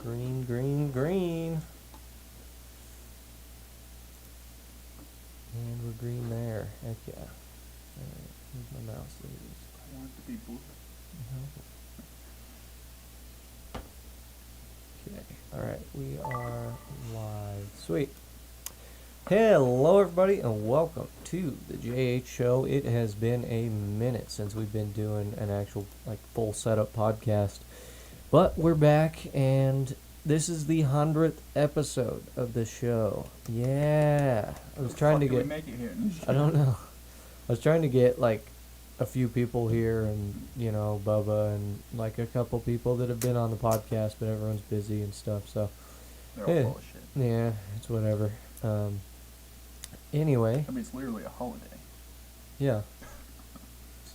Green, green, green. And we're green there. Heck yeah. Alright, where's my mouse? There it is. I want it to be blue. Okay, alright, we are live. Sweet. Hello everybody and welcome to the JH Show. It has been a minute since we've been doing an actual full setup podcast. But we're back and this is the 100th episode of the show. Yeah. I was trying to get... make it here? I don't know. I was trying to get a few people here and, Bubba and a couple people that have been on the podcast, but everyone's busy and stuff, so... They're all full of shit. Yeah, it's whatever. Anyway. I mean, it's literally a holiday. Yeah.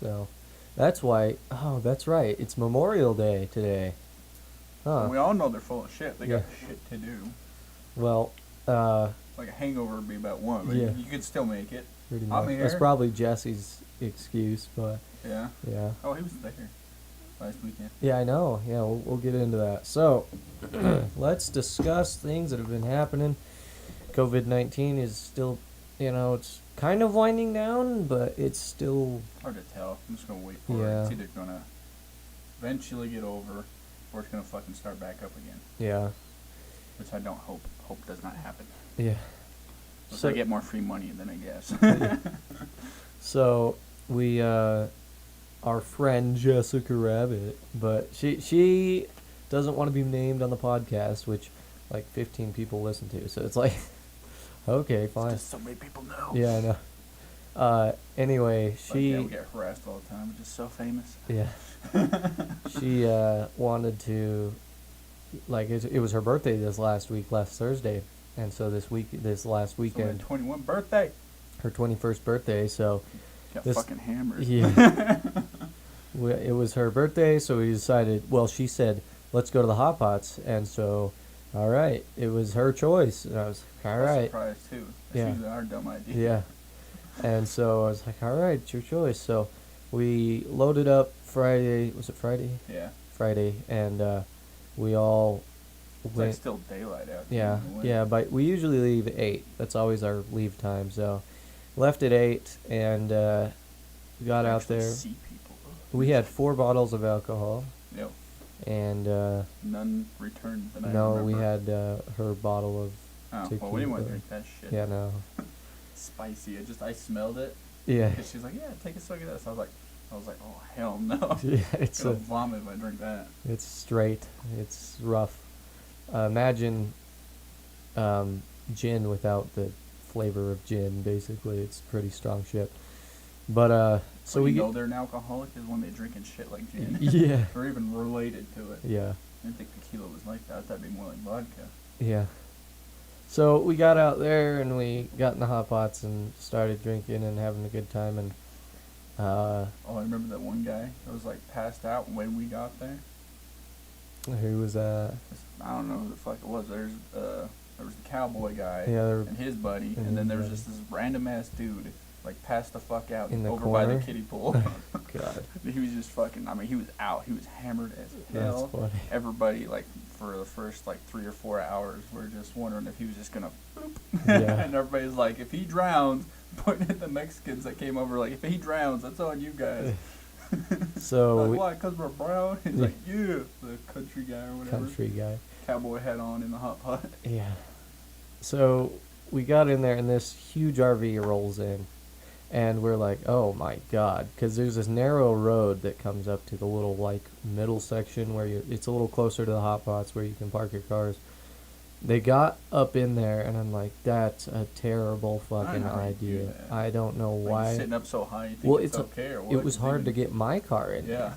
So, that's why... Oh, that's right. It's Memorial Day today. Huh. We all know they're full of shit. They got Yeah. shit to do. Well, Like a hangover would be about one, but Yeah. you could still make it. pretty I'm much. here. That's probably Jesse's excuse, but Yeah. yeah. Oh, he was there last weekend. Yeah, I know. Yeah, we'll get into that. So, let's discuss things that have been happening. COVID-19 is still, it's kind of winding down, but it's still... Hard to tell. I'm just gonna wait for it. Yeah. It's either gonna eventually get over, or it's gonna fucking start back up again. Yeah. Which I don't hope. Hope does not happen. Yeah. Unless So- I get more free money, then I guess. Yeah. So, we, our friend Jessica Rabbit, but she doesn't want to be named on the podcast, which 15 people listen to, so it's okay, fine. Just so many people know. Yeah, I know. Anyway, We get harassed all the time. We're just so famous. yeah, she wanted to, it was her birthday last Thursday, and so this last So weekend, 21 birthday. her 21st birthday, so Got This- fucking hammered. yeah, it was her birthday, so we decided, she said, let's go to the Hot Pots, and so, all right, it was her choice, and I was like, all I was right, surprised too. That's Yeah. usually our dumb idea. yeah, and so I was like, all right, it's your choice, so we loaded up Friday, was it Friday? Yeah. Friday, and we all It's went. still daylight out. Yeah, here. yeah, but we usually leave at 8. That's always our leave time. So, left at 8 and got out Actually there. See people. We had 4 bottles of alcohol, Yep. and None returned the night. no, we had her bottle of Oh, well, we didn't want to tequila. drink that shit. Yeah, no, Spicy. I smelled it. yeah, Cause she's like, yeah, take a swig of this. I was like, oh hell no. yeah. It's I'm gonna vomit if I drink that. it's straight. It's rough. Imagine gin without the flavor of gin. Basically, it's pretty strong shit. But so When we you know get they're an alcoholic is when they drinking shit like gin. yeah, Or even related to it. yeah. I didn't think tequila was like that. That'd be more like vodka. Yeah. So we got out there and we got in the hot pots and started drinking and having a good time and Oh, I remember that one guy that was passed out when we got there. who was I don't know who the fuck it was. There was the cowboy guy yeah, they were and his buddy, and and then his there was buddy. just this random ass dude passed the fuck out In the over by the corner? kiddie pool. God, He was just fucking. I mean, he was out. He was hammered as that's hell. funny. Everybody for the first 3 or 4 hours, were just wondering if he was just gonna boop. Yeah. And everybody's like, if he drowns, pointing at the Mexicans that came over, if he drowns, that's on you guys. So Like, why? Because we're brown? He's Yeah. like, yeah, the country guy or whatever. country guy. Cowboy hat on in the hot pot. Yeah. So we got in there and this huge RV rolls in. And we're like, oh my god, because there's this narrow road that comes up to the little middle section where it's a little closer to the hot pots where you can park your cars. They got up in there, and I'm like, that's a terrible fucking know how you do idea. that. I don't know why. Sitting up so high, you think Well, it's it's okay or what? It was hard to get my car in there. Yeah.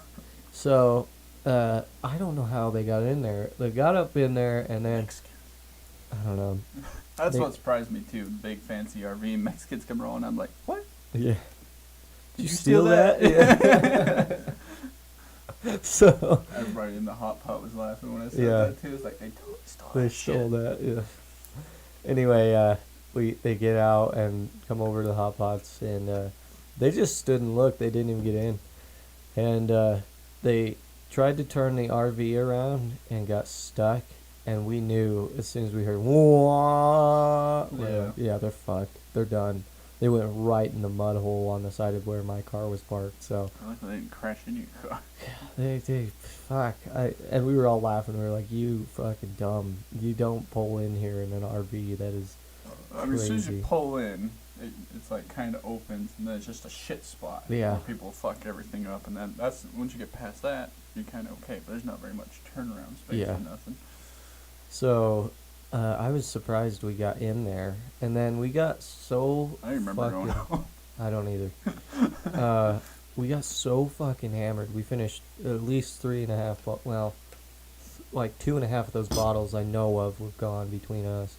So I don't know how they got in there. They got up in there, and then Mexican. I don't know. That's They- what surprised me too. Big fancy RV, Mexicans come around. I'm like, what? Yeah. Did you steal steal that? Yeah. So Everybody in the hot pot was laughing when I said Yeah. that too. It's like they totally stole they that stole shit. that. Yeah. Anyway, they get out and come over to the hot pots, and they just stood and looked. They didn't even get in, and they tried to turn the RV around and got stuck and we knew as soon as we heard, "Wah," Yeah. they're fucked. They're done. They went right in the mud hole on the side of where my car was parked. So Luckily they didn't crash into your car. fuck. And we were all laughing. We were like, "You fucking dumb. You don't pull in here in an RV. That is I mean, as soon as you crazy." pull in, it's like kind of opens, and then it's just a shit spot. Yeah. Where people fuck everything up, and then that's once you get past that, you're kind of okay. But there's not very much turnaround space Yeah. or nothing. So I was surprised we got in there, and then we got so I don't remember fucking. going out. I don't either. We got so fucking hammered. We finished at least 3.5. Well, like 2.5 of those bottles I know of were gone between us,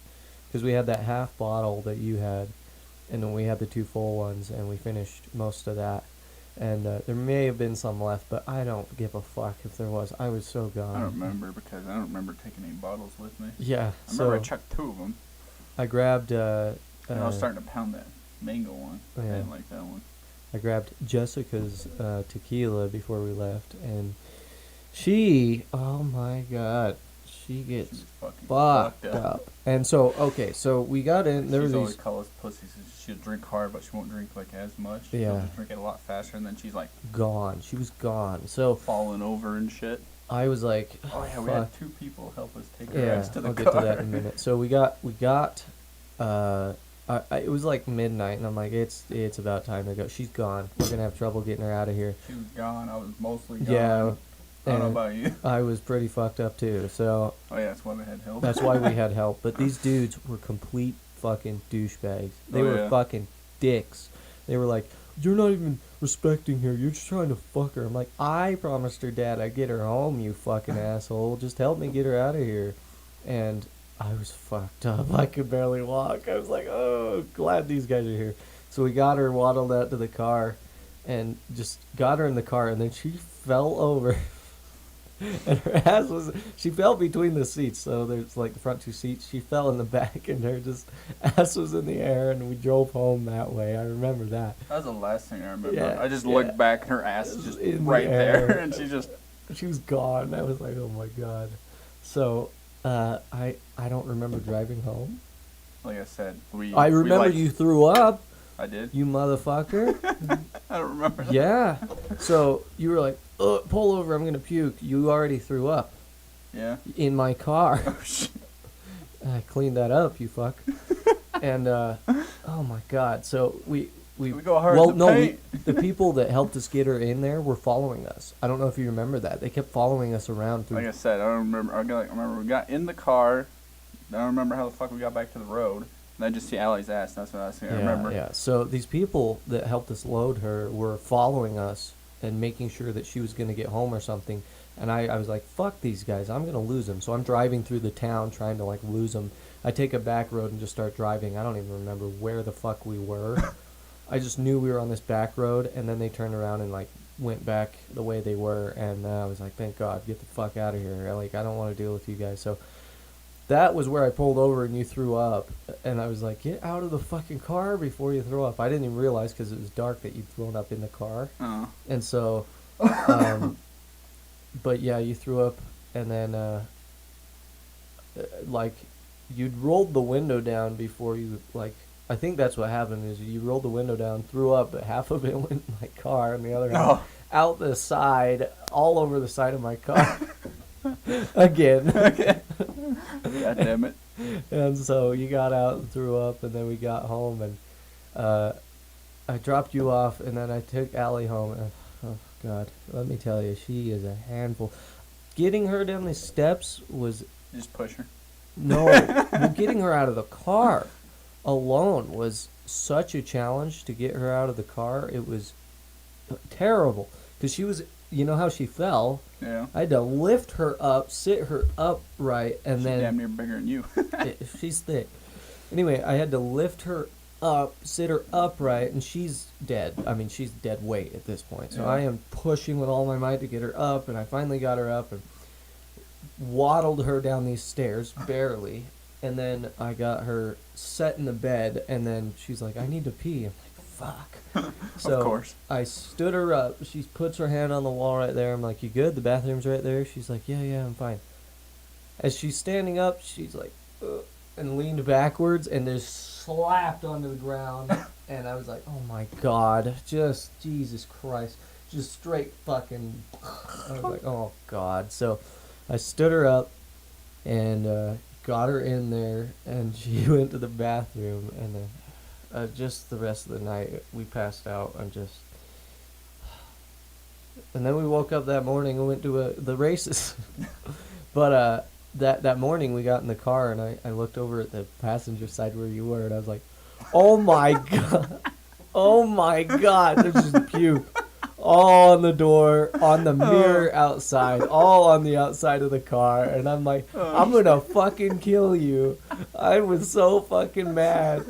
because we had that half bottle that you had, and then we had the 2 full ones, and we finished most of that. And there may have been some left, but I don't give a fuck if there was. I was so gone. I don't remember because I don't remember taking any bottles with me. Yeah. I remember I So chucked 2 of them, I grabbed. and I was starting to pound that mango one. I Yeah. didn't like that one. I grabbed Jessica's tequila before we left, and she, oh my god, she gets She's fucking fucked up. And so, okay, so we got in. There were She's always these. call us pussies. She'll drink hard, but she won't drink like as much. Yeah. She'll just drink it a lot faster, and then she's like Gone. She was gone. So falling over and shit. I was like, Oh yeah, we fuck. had 2 people help us take her Yeah, ass to the I'll car. get to that in a minute. So we got. It was like midnight, and I'm like, it's about time to go. She's gone. We're gonna have trouble getting her out of here. She was gone. I was mostly gone. Yeah. I don't know and about you. I was pretty fucked up too. So Oh yeah, that's why we had help. that's why we had help. But these dudes were complete fucking douchebags. They Oh, were yeah. fucking dicks. They were like, "You're not even respecting her. You're just trying to fuck her." I'm like, "I promised her dad I'd get her home, you fucking asshole. Just help me get her out of here." And I was fucked up. I could barely walk. I was like, "Oh, glad these guys are here." So we got her waddled out to the car and just got her in the car, and then she fell over. And her ass was, she fell between the seats, so there's like the front 2 seats. She fell in the back, and her just ass was in the air, and we drove home that way. I remember that. That was the last thing I remember. Yeah, I just yeah. looked back, and her ass is just In the right there, air. and she just. She was gone. I was like, oh my god. So, I don't remember driving home. Like I said, we. I we remember like- you threw up, I did. you motherfucker. I don't remember. That. Yeah. So you were like, pull over, I'm gonna puke. You already threw up Yeah. in my car. Oh shit. I cleaned that up, you fuck. And oh my god. So we go hard well in the no paint. the people that helped us get her in there were following us. I don't know if you remember that. They kept following us around through. Like I said, I don't remember. I remember we got in the car. I don't remember how the fuck we got back to the road. And I just see Allie's ass. That's what I see. I remember. Yeah. So these people that helped us load her were following us and making sure that she was going to get home or something. And I was like, fuck these guys. I'm going to lose them. So I'm driving through the town trying to like lose them. I take a back road and just start driving. I don't even remember where the fuck we were. I just knew we were on this back road, and then they turned around and like went back the way they were. And I was like, thank God, get the fuck out of here. Like, I don't want to deal with you guys. So that was where I pulled over and you threw up. And I was like, get out of the fucking car before you throw up. I didn't even realize because it was dark that you'd thrown up in the car. Oh. And so, but yeah, you threw up. And then, like, you'd rolled the window down before you, like, I think that's what happened is you rolled the window down, threw up, but half of it went in my car and the other half Oh. out the side, all over the side of my car. Again. Okay. God damn it. And so you got out and threw up, and then we got home, and I dropped you off, and then I took Allie home. And, oh, God, let me tell you, she is a handful. Getting her down the steps was, Just push her. no, well, getting her out of the car alone was such a challenge to get her out of the car. It was terrible, because she was, you know how she fell? Yeah. I had to lift her up, sit her upright, and She's then damn near bigger than you. she's thick. Anyway, I had to lift her up, sit her upright, and she's dead. I mean, she's dead weight at this point. So Yeah. I am pushing with all my might to get her up, and I finally got her up and waddled her down these stairs, barely. And then I got her set in the bed, and then she's like, I need to pee. I'm like, fuck. So Of course. I stood her up. She puts her hand on the wall right there. I'm like, you good? The bathroom's right there. She's like, yeah, I'm fine. as she's standing up, she's like, and leaned backwards and just slapped onto the ground. And I was like, oh my God, just Jesus Christ, just straight fucking. I was like, oh God. So I stood her up and got her in there, and she went to the bathroom, and then just the rest of the night we passed out. And then we woke up that morning and went to the races. But that morning we got in the car, and I looked over at the passenger side where you were, and I was like, oh my God, oh my God, there's just puke all on the door, on the mirror outside, all on the outside of the car. And I'm like, I'm gonna fucking kill you. I was so fucking mad.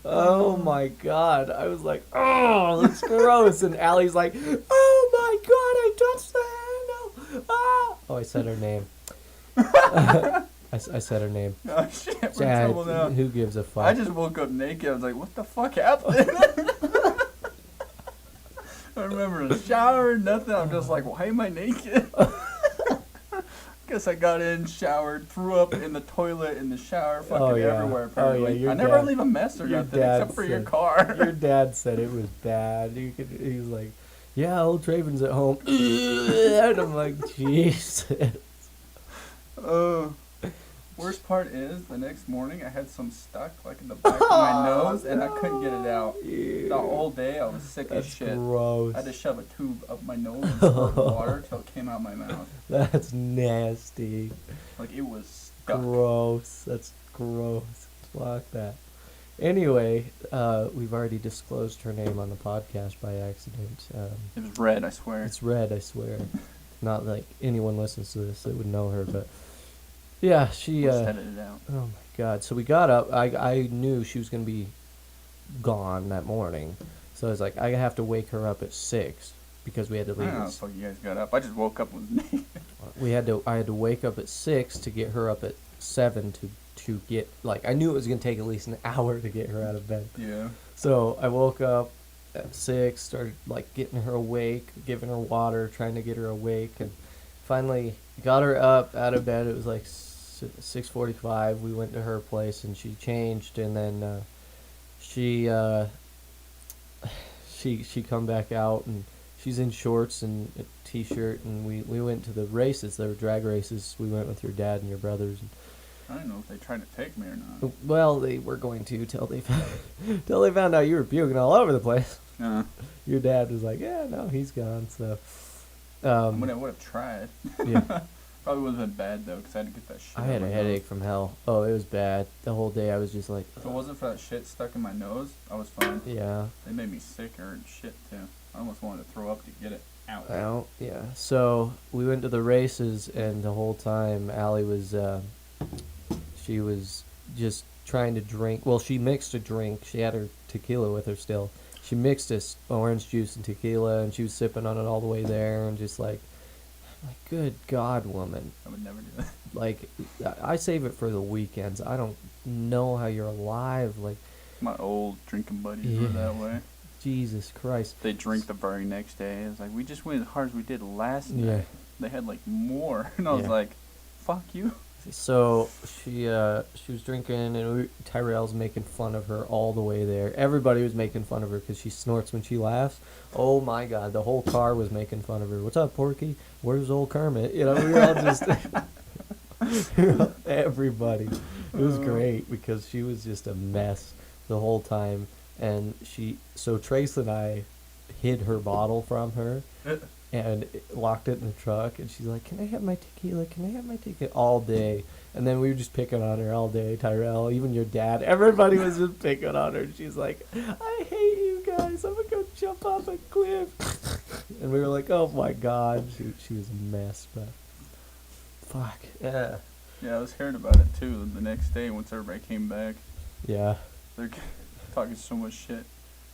Oh my God. I was like, oh, that's gross. And Allie's like, oh my God, I touched the handle. Ah. Oh, I said her name. I said her name. Oh shit, we're in Dad, trouble now. who gives a fuck? I just woke up naked. I was like, what the fuck happened? I remember a shower, nothing. I'm just like, why am I naked? Guess I got in, showered, threw up in the toilet, in the shower, fucking everywhere apparently. your I never dad- leave a mess or your nothing dad except for your said- car. Your dad said it was bad. He was like, yeah, old Traven's at home. And I'm like, Jesus. Worst part is, the next morning I had some stuck like in the back of my nose and I couldn't get it out. The whole day I was sick as That's shit. gross. I had to shove a tube up my nose and squirt water till it came out my mouth. That's nasty. Like it was stuck. Gross. That's gross. Fuck that. Anyway, we've already disclosed her name on the podcast by accident. It was red, I swear. It's Red, I swear. Not like anyone listens to this that would know her, but yeah, she. Just edited it out. Oh my God! So we got up. I knew she was gonna be gone that morning, so I was like, I have to wake her up at 6 because we had to I leave. don't know how the fuck you guys got up. I just woke up with naked. I had to wake up at 6 to get her up at 7 to get, like, I knew it was gonna take at least an hour to get her out of bed. Yeah. So I woke up at 6, started like getting her awake, giving her water, trying to get her awake, and finally got her up out of bed. It was like 6:45. We went to her place and she changed, and then she come back out, and she's in shorts and a t-shirt, and we went to the races. There were drag races. We went with your dad and your brothers. And, I don't know if they tried to take me or not. well, they were going to till they found out you were puking all over the place. Your dad was like, yeah, no, he's gone. So I would have tried. yeah. Probably would have been bad though, because I had to get that shit. I out had of a my headache nose. from hell. Oh, it was bad. The whole day I was just like, If it wasn't for that shit stuck in my nose, I was fine. yeah, They made me sicker and shit too. I almost wanted to throw up to get it out. out, yeah. So we went to the races, and the whole time Allie was, she was just trying to drink. Well, she mixed a drink. She had her tequila with her still. She mixed this orange juice and tequila, and she was sipping on it all the way there, and just like, good God, woman. I would never do that. Like, I save it for the weekends. I don't know how you're alive. Like, My old drinking buddies were Yeah. that way. Jesus Christ. They drink the very next day. It's like, we just went as hard as we did last Yeah. night. They had like more. And I was Yeah. like, fuck you. So she was drinking, and Tyrell's making fun of her all the way there. Everybody was making fun of her because she snorts when she laughs. Oh my God, the whole car was making fun of her. What's up, Porky? Where's old Kermit? You know, we were all just everybody. It was great because she was just a mess the whole time, and so Trace and I hid her bottle from her. And locked it in the truck, and she's like, can I have my tequila? Can I have my tequila? All day. And then we were just picking on her all day. Tyrell, even your dad, everybody was just picking on her. And she's like, I hate you guys. I'm going to go jump off a cliff. And we were like, oh my God. She was a mess, but fuck. Yeah. Yeah, I was hearing about it too the next day once everybody came back. Yeah. They're talking so much shit.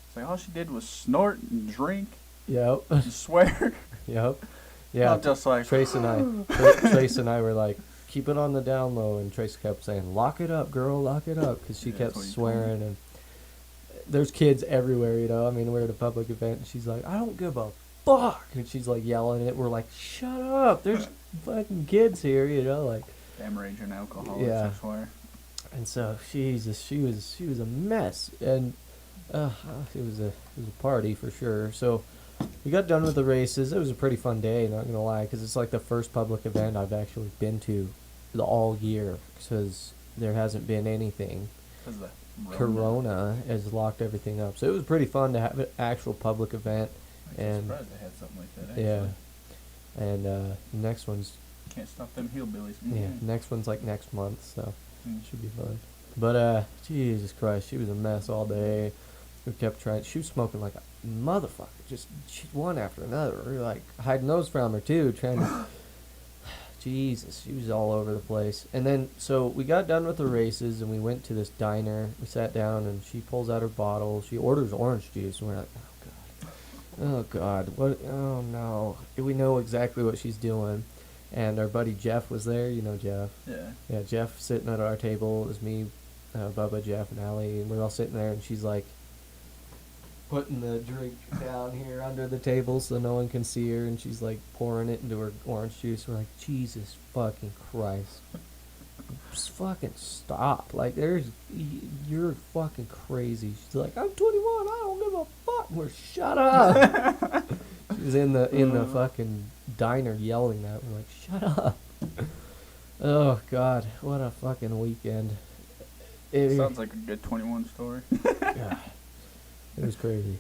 It's like all she did was snort and drink Yep. and swear. Yep. Yeah. I'm just like, Trace and I, Trace and I were like, keep it on the down low, and Trace kept saying, lock it up, girl, lock it up, because she Yeah, kept that's what you told me. swearing, and there's kids everywhere, you know. I mean, we're at a public event, and she's like, I don't give a fuck, and she's like yelling, and we're like, shut up, there's fucking kids here, you know, like. Damn rage and alcohol. Yeah. Yeah. And so, Jesus, she was a mess, and it was a party for sure. So we got done with the races. It was a pretty fun day, not gonna lie, because it's like the first public event I've actually been to all year, because there hasn't been anything. Because the Corona has locked everything up, so it was pretty fun to have an actual public event. I'm And surprised they had something like that. Actually. yeah, and next one's Can't stop them hillbillies. yeah, next one's like next month, so. Mm. Should be fun. But Jesus Christ, she was a mess all day. We kept trying. She was smoking like a motherfucker, just one after another. We were like hiding those from her too, trying to. Jesus, she was all over the place. And then so we got done with the races and we went to this diner. We sat down and she pulls out her bottle. She orders orange juice and we're like, oh God, what? Oh no, we know exactly what she's doing. And our buddy Jeff was there. You know Jeff. Yeah. Yeah, Jeff sitting at our table. It was me, Bubba, Jeff, and Allie, and we're all sitting there, and she's like putting the drink down here under the table so no one can see her, and she's like pouring it into her orange juice. We're like, Jesus fucking Christ. Just fucking stop. Like, you're fucking crazy. She's like, I'm 21, I don't give a fuck. We're shut up. She was in the fucking diner yelling that. We're like, shut up. Oh God, what a fucking weekend. Sounds like a good 21 story. Yeah, it was crazy.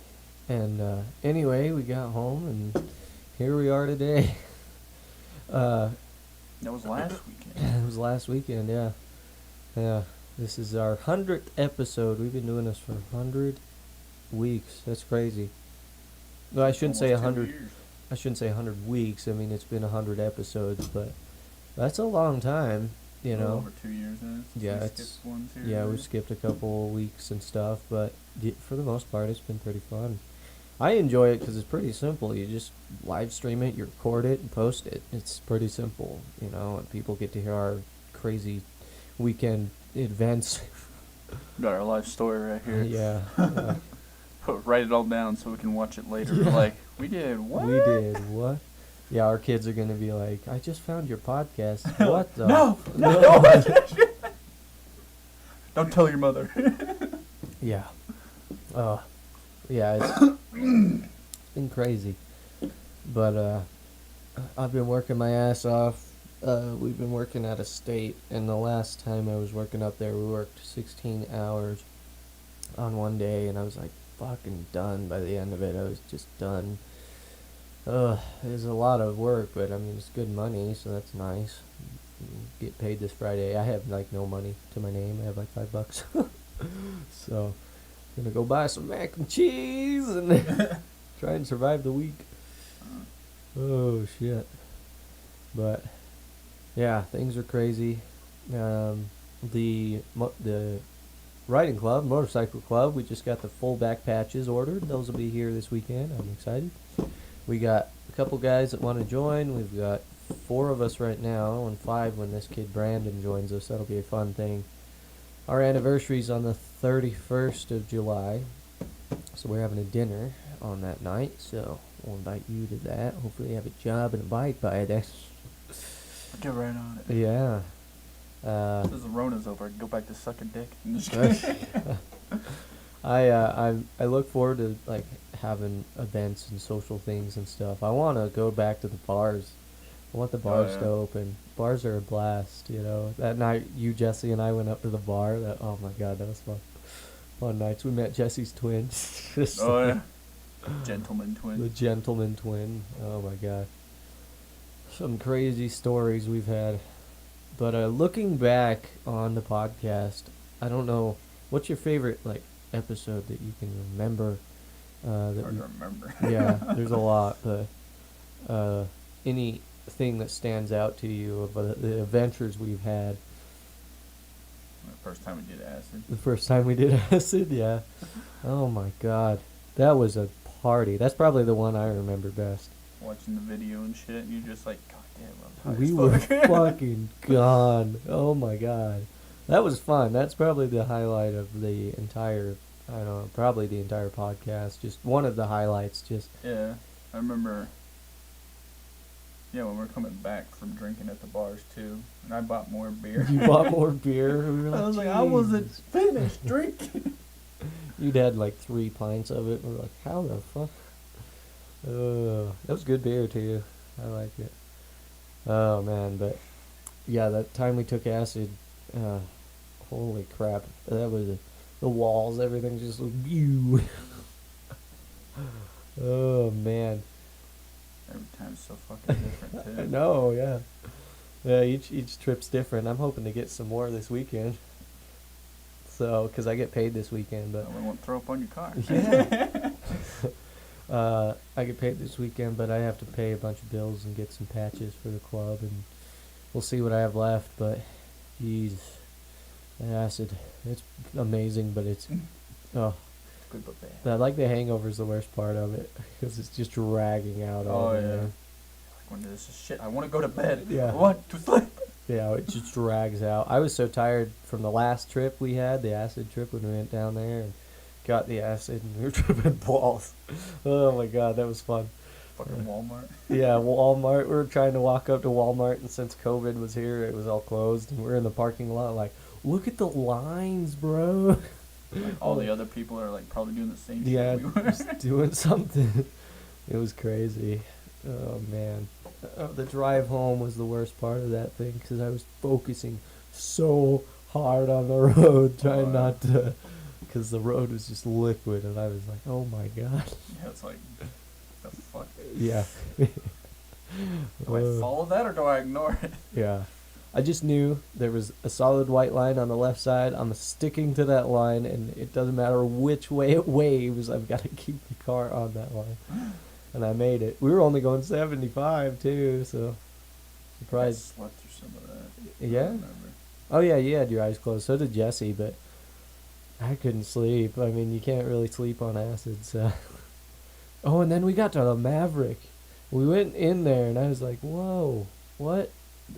And anyway, we got home and here we are today. That was last weekend. It was last weekend, yeah. Yeah, this is our 100th episode. We've been doing this for 100 weeks. That's crazy. No, I shouldn't say Almost 2 100. years. I shouldn't say 100 weeks. I mean, it's been 100 episodes, but that's a long time, you A little know. over 2 years then. Yeah, We it's skipped ones here yeah, and we there. skipped a couple weeks and stuff, but for the most part, it's been pretty fun. I enjoy it because it's pretty simple. You just live stream it, you record it, and post it. It's pretty simple, you know, and people get to hear our crazy weekend events. Got our life story right here. Yeah, Write it all down so we can watch it later. Yeah. Like, we did what? we did what? Yeah, our kids are gonna be like, I just found your podcast. What the? No! No. Don't tell your mother. Yeah. Yeah, it's been crazy. But I've been working my ass off. We've been working at a state, and the last time I was working up there, we worked 16 hours on one day, and I was like fucking done by the end of it. I was just done. It was a lot of work, but I mean, it's good money, so that's nice. Get paid this Friday. I have like no money to my name. I have like $5. So, gonna go buy some mac and cheese and try and survive the week. Oh shit. But yeah, things are crazy. The riding club, motorcycle club, we just got the full back patches ordered. Those will be here this weekend. I'm excited. We got a couple guys that want to join. We've got 4 of us right now, and 5 when this kid Brandon joins us. That'll be a fun thing. Our anniversary's on the 31st of July, so we're having a dinner on that night. So we'll invite you to that. Hopefully, you have a job and a bike by then. Get right on it. Yeah. As the Rona's over, I can go back to sucking dick. I'm just kidding. I look forward to like having events and social things and stuff. I want to go back to the bars. I want the bars yeah. to open. Bars are a blast, you know. That night, you, Jesse, and I went up to the bar. Oh my God, that was fun. Fun nights. We met Jesse's twin. Just Oh, like yeah. Gentleman twin. the gentleman twin. Oh my God. Some crazy stories we've had. But looking back on the podcast, I don't know, what's your favorite like episode that you can remember? That Hard we, to remember. yeah, there's a lot, but anything that stands out to you of the adventures we've had? The first time we did acid. The first time we did acid, yeah. Oh my God, that was a party. That's probably the one I remember best. Watching the video and shit, and you're just like, God damn, I'm We tired were as fuck. fucking gone. Oh my God, that was fun. That's probably the highlight of the entire. I don't know, probably the entire podcast. Just one of the highlights. Just Yeah, I remember. Yeah, when we're coming back from drinking at the bars too, and I bought more beer. You bought more beer. We were like, I was like, I wasn't "Jesus." finished drinking. You'd had like 3 pints of it. And we were like, how the fuck? That was good beer too. I like it. Oh man, but yeah, that time we took acid, holy crap! That was the walls, everything just like you. Oh man, Every time's so fucking different I too. know. Yeah, yeah. Each trip's different. I'm hoping to get some more this weekend. So, cause I get paid this weekend, but I won't throw up on your car. yeah. I get paid this weekend, but I have to pay a bunch of bills and get some patches for the club, and we'll see what I have left. But, Jesus, the acid, it's amazing, but it's, oh, Good but bad. I like the hangover's the worst part of it, because it's just dragging out all Oh day. yeah. Like when this is shit, I want to go to bed. Yeah. I want to sleep. Yeah, it just drags out. I was so tired from the last trip we had, the acid trip when we went down there and got the acid and we were tripping balls. Oh my god, that was fun. Fucking Walmart. Yeah, Walmart. We were trying to walk up to Walmart, and since COVID was here, it was all closed, and we're in the parking lot like, look at the lines, bro. Like all the other people are like probably doing the same Yeah, shit we were. just doing something. It was crazy. Oh man, the drive home was the worst part of that thing because I was focusing so hard on the road, trying not to, because the road was just liquid, and I was like, oh my god. Yeah, it's like, the fuck? Yeah. Do I follow that or do I ignore it? Yeah. I just knew there was a solid white line on the left side. I'm sticking to that line, and it doesn't matter which way it waves. I've got to keep the car on that line. And I made it. We were only going 75 too, so I surprised. slept through some of that. I Yeah? remember. Oh yeah, you had your eyes closed. So did Jesse, but I couldn't sleep. I mean, you can't really sleep on acid. So. Oh, and then we got to the Maverick. We went in there, and I was like, "Whoa, what?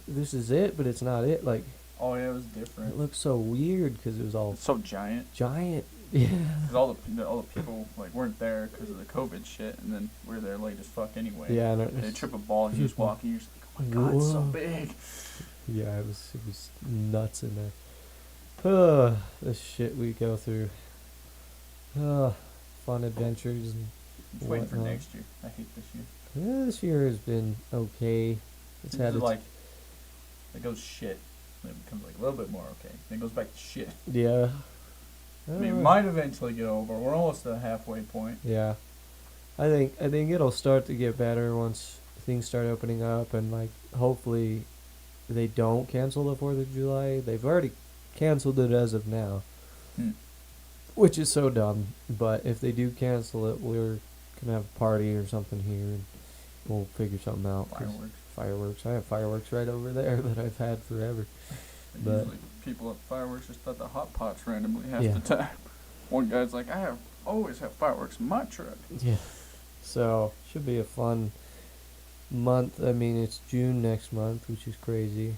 This is it, but it's not it." Like, Oh yeah, it was different. it looked so weird because it was all It's so giant. giant. Yeah. Because all the people like weren't there because of the COVID shit, and then we're there late as fuck anyway. Yeah. And They trip a ball, and you just walk, and you're just like, oh my god, it's so Whoa. big. Yeah, it was nuts in there. The shit we go through. Fun adventures and I'm just waiting for whatnot. next year. I hate this year. Yeah, this year has been okay. It's had its, like, it goes shit. Then it becomes like a little bit more okay. Then it goes back to shit. yeah. I mean, it might eventually get over. We're almost at the halfway point. Yeah, I think it'll start to get better once things start opening up, and like hopefully they don't cancel the 4th of July. They've already canceled it as of now, which is so dumb. But if they do cancel it, we're gonna have a party or something here, and we'll figure something out. 'cause Fireworks. I have fireworks right over there that I've had forever. And But- usually people at fireworks just at the hot pots randomly half Yeah. the time. One guy's like, always have fireworks in my truck. Yeah. So should be a fun month. I mean, it's June next month, which is crazy.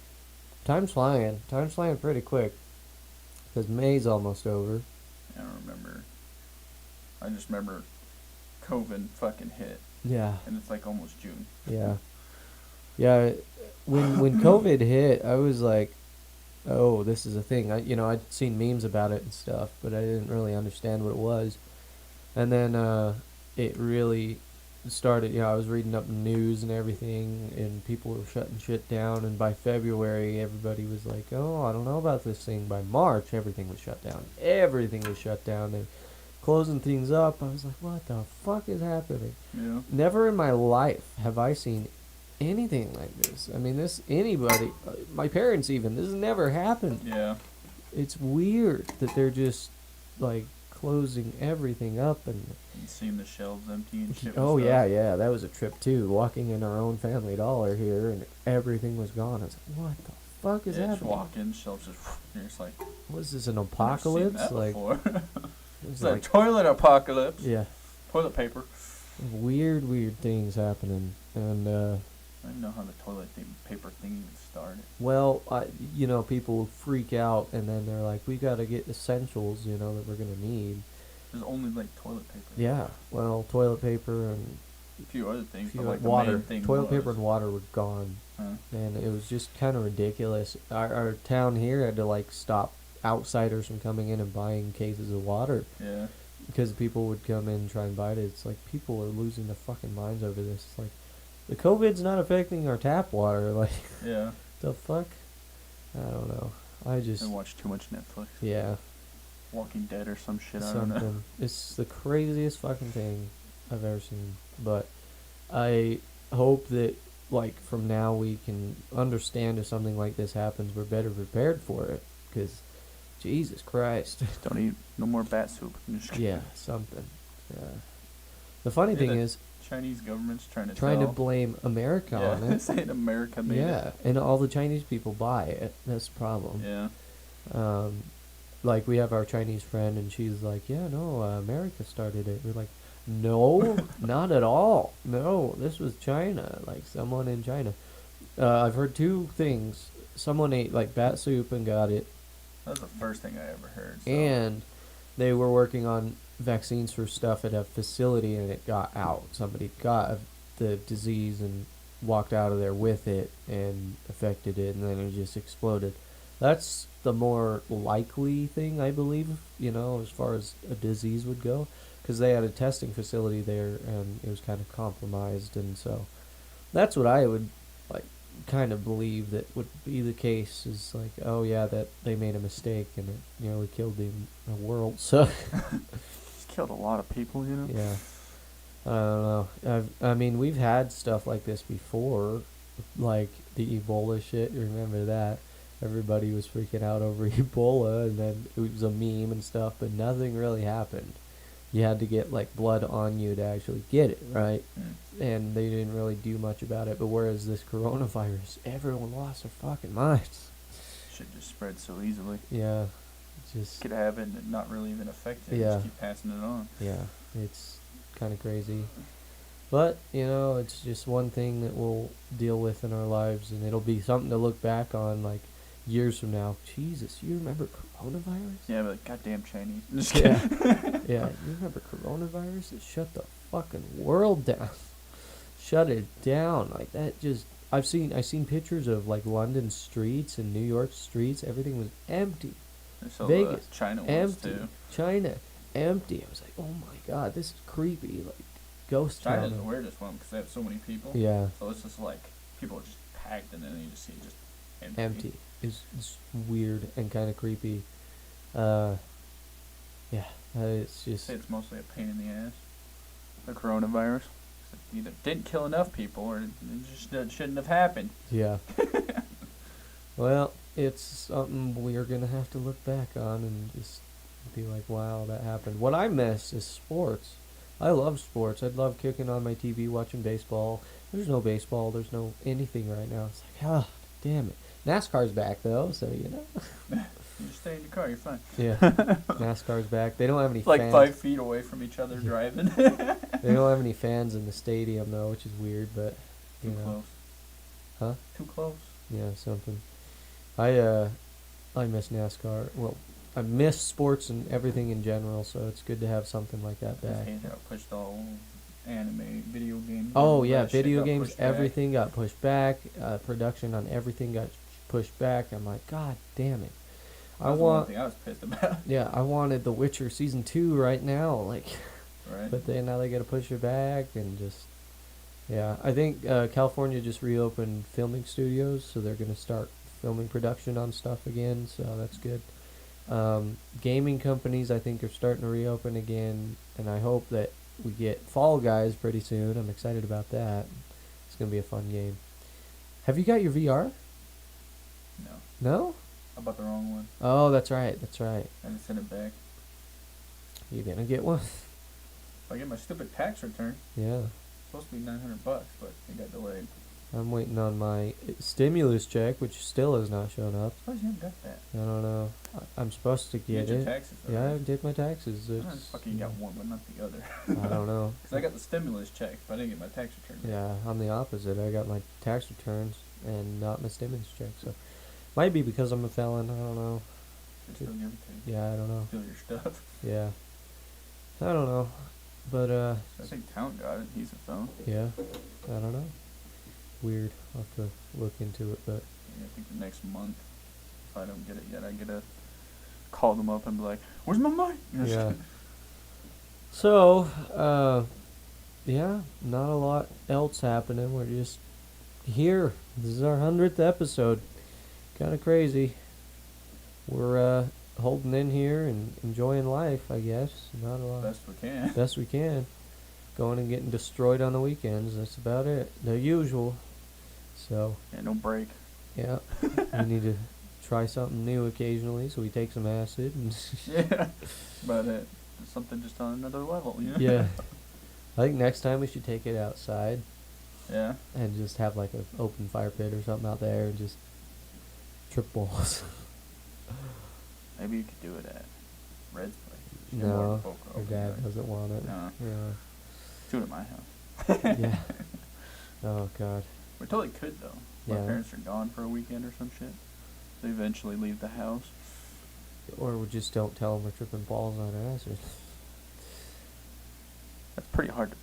Time's flying. Time's flying pretty quick. Because May's almost over. I don't remember. I just remember COVID fucking hit, Yeah. and it's like almost June. Yeah. Yeah. When COVID hit, I was like, oh, this is a thing. I'd seen memes about it and stuff, but I didn't really understand what it was. And then it really started, I was reading up news and everything, and people were shutting shit down, and by February, everybody was like, oh, I don't know about this thing. By March, everything was shut down. Everything was shut down. They closing things up. I was like, what the fuck is happening? Yeah. Never in my life have I seen anything like this. I mean, anybody, my parents even, this has never happened. Yeah. It's weird that they're just, like, closing everything up and... And seeing the shelves empty and shit. Oh, yeah, that was a trip, too. Walking in our own Family Dollar here, and everything was gone. I was like, what the fuck is Just happening? walk in, shelves just, you're just like, What is this, an I've never seen apocalypse? that Like, before. it was It's a like, toilet apocalypse. yeah, Toilet paper. weird things happening. And, I didn't know how the toilet paper thing even started. well, people freak out, and then they're like, we got to get essentials, that we're going to need. There's only like toilet paper. Yeah, well, toilet paper and a few other things, but few like water, the main thing toilet paper was, and water were gone, huh? and it was just kind of ridiculous. Our town here had to like stop outsiders from coming in and buying cases of water Yeah. because people would come in and try and buy it. It's like people are losing their fucking minds over this. It's like the COVID's not affecting our tap water. Like Yeah. the fuck? I don't know. I just I watch too much Netflix. yeah. Walking Dead or some shit. I don't know. Something. It's the craziest fucking thing I've ever seen. But I hope that, like, from now we can understand if something like this happens, we're better prepared for it. Because, Jesus Christ. Don't eat no more bat soup. I'm just kidding. Yeah, something. Yeah. The funny Yeah, thing the is, Chinese government's trying to trying to tell. blame America on Yeah, it. saying America made Yeah, and all the Chinese people buy it. That's the problem. it. Yeah. Like we have our Chinese friend, and she's like, "Yeah, no, America started it." We're like, "No, not at all. No, this was China. Like someone in China." I've heard two things. Someone ate like bat soup and got it, That was the first thing I ever heard. So. and they were working on vaccines for stuff at a facility, and it got out. Somebody got the disease and walked out of there with it and affected it, and then it just exploded. That's the more likely thing, I believe, as far as a disease would go, because they had a testing facility there, and it was kind of compromised, and so that's what I would, like, kind of believe that would be the case, is like, oh yeah, that they made a mistake, and it nearly killed the world, so... It's killed a lot of people, you know? Yeah. I don't know. I mean, we've had stuff like this before, like the Ebola shit. You remember that? Everybody was freaking out over Ebola, and then it was a meme and stuff, but nothing really happened. You had to get, like, blood on you to actually get it, right? Mm. And they didn't really do much about it. But whereas this coronavirus, everyone lost their fucking minds. Shit just spread so easily. Yeah. Just... Could have it and not really even affect it. Yeah. Just keep passing it on. Yeah, it's kind of crazy. But, it's just one thing that we'll deal with in our lives, and it'll be something to look back on, like, years from now. Jesus, you remember coronavirus? Yeah, but goddamn Chinese. I'm just Yeah. kidding. Yeah, you remember coronavirus? It shut the fucking world down. Shut it down. Like, that just... I've seen pictures of, like, London streets and New York streets. Everything was empty. So Vegas, China was empty. too. China, empty. I was like, oh my god, this is creepy. Like, ghost China's town. the weirdest one because they have so many people. Yeah, So it's just like people are just packed, and then you just see it just empty. empty. It's weird and kind of creepy. Yeah, it's I'd just... say it's mostly a pain in the ass. The coronavirus. It either didn't kill enough people, or it just shouldn't have happened. Yeah. Well, it's something we're going to have to look back on and just be like, wow, that happened. What I miss is sports. I love sports. I'd love kicking on my TV, watching baseball. There's no baseball. There's no anything right now. It's like, ah, damn it. NASCAR's back, though, so, You just stay in your car, you're fine. Yeah. NASCAR's back. They don't have any It's like fans. 5 feet away from each other Yeah. driving. They don't have any fans in the stadium, though, which is weird, but, Too close. Huh? Too close. Yeah, something. I miss NASCAR. Well, I miss sports and everything in general, so it's good to have something like that I just back. hate how it pushed all anime, video games. Oh all yeah, that shit video got games, pushed back. everything got pushed back. Production on everything got pushed back. I'm like, god damn it. That was the one thing I was pissed about. Yeah, I wanted The Witcher season 2 right now, like, Right? but then now they got to push it back and just, yeah. I think California just reopened filming studios, so they're gonna start filming production on stuff again, so that's good. Gaming companies, I think, are starting to reopen again, and I hope that we get Fall Guys pretty soon. I'm excited about that. It's gonna be a fun game. Have you got your VR? No. No? I bought the wrong one. Oh, that's right. That's right. I just sent it back. You gonna get one? If I get my stupid tax return, Yeah. it's supposed to be $900, but it got delayed. I'm waiting on my stimulus check, which still has not shown up. Suppose you haven't got that. I don't know. I'm supposed to You get did your it. taxes. though, Yeah, I right? did my taxes. How the It's, fuck you got one, but not the other? I don't know. Because I got the stimulus check, but I didn't get my tax return. back. Yeah, I'm the opposite. I got my tax returns and not my stimulus check. So, might be because I'm a felon. I don't know. They still give it to you. Yeah, I don't know. Steal your stuff. Yeah, I don't know. But I think Talent got it. He's a phone. yeah, I don't know. Weird. I'll have to look into it, but Yeah, I think the next month. If I don't get it yet, I gotta call them up and be like, "Where's my mic?" yeah. So, yeah, not a lot else happening. We're just here. This is our 100th episode. Kind of crazy. We're holding in here and enjoying life, I guess. Not a lot. Best we can. Best we can. Going and getting destroyed on the weekends. That's about it. The usual. So, Yeah, no break. yeah, we need to try something new occasionally. So we take some acid and Yeah, that's about it. Something just on another level, you know? yeah. I think next time we should take it outside Yeah. and just have like an open fire pit or something out there and just trip balls. Maybe you could do it at Red's place. No, her dad doesn't want it. No. Yeah. Do it at my house. Yeah. Oh God. We totally could though. My Yeah. parents are gone for a weekend or some shit. They eventually leave the house. Or we just don't tell them we're tripping balls on acid. That's pretty hard to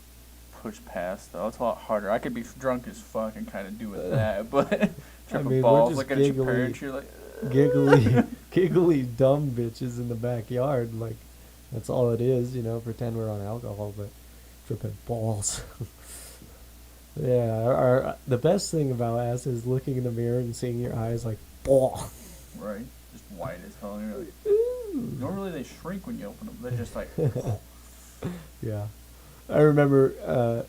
push past though. It's a lot harder. I could be drunk as fuck and kind of do with that, but tripping mean, we're balls, just looking at your giggly- parents, you're like, giggly dumb bitches in the backyard. Like, that's all it is, pretend we're on alcohol, but tripping balls. Yeah, the best thing about acid is looking in the mirror and seeing your eyes like, ball. right, just white as hell. And you're like, Ooh. normally they shrink when you open them. They're just like, Yeah. I remember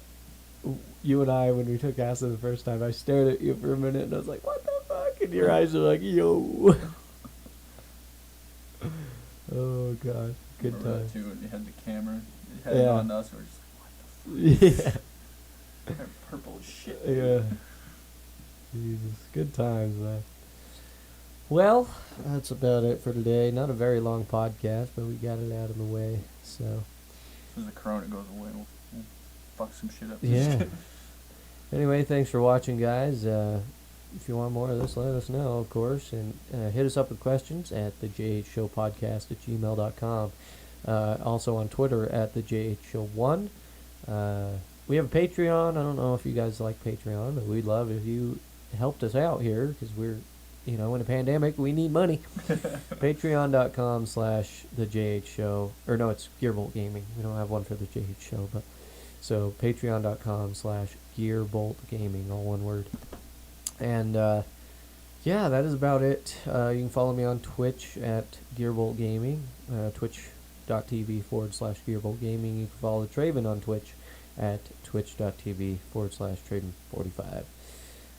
you and I, when we took acid the first time, I stared at you for a minute and I was like, what the fuck? And your eyes are like, yo. Oh, God. Good remember that time. too, and you had the camera, you had it Yeah. on us. We're just like, what the fuck? Yeah. They're purple as shit. Yeah. Jesus. Good times, man. Well, that's about it for today. Not a very long podcast, but we got it out of the way. So, As soon as the corona goes away, we'll fuck some shit up. yeah. Anyway, thanks for watching, guys. If you want more of this, let us know, of course. And hit us up with questions at the jhshowpodcast@gmail.com. Also on Twitter at the jhshow1. We have a Patreon. I don't know if you guys like Patreon, but we'd love if you helped us out here because we're, in a pandemic, we need money. Patreon.com/thejhshow. Or no, it's Gearbolt Gaming. We don't have one for the JH Show, but so Patreon.com/Gearbolt Gaming, all one word. And yeah, that is about it. You can follow me on Twitch at Gearbolt Gaming, twitch.tv/Gearbolt Gaming. You can follow Traven on Twitch at twitch.tv/Traven45.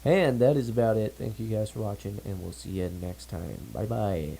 And that is about it. Thank you guys for watching, and we'll see you next time. Bye bye.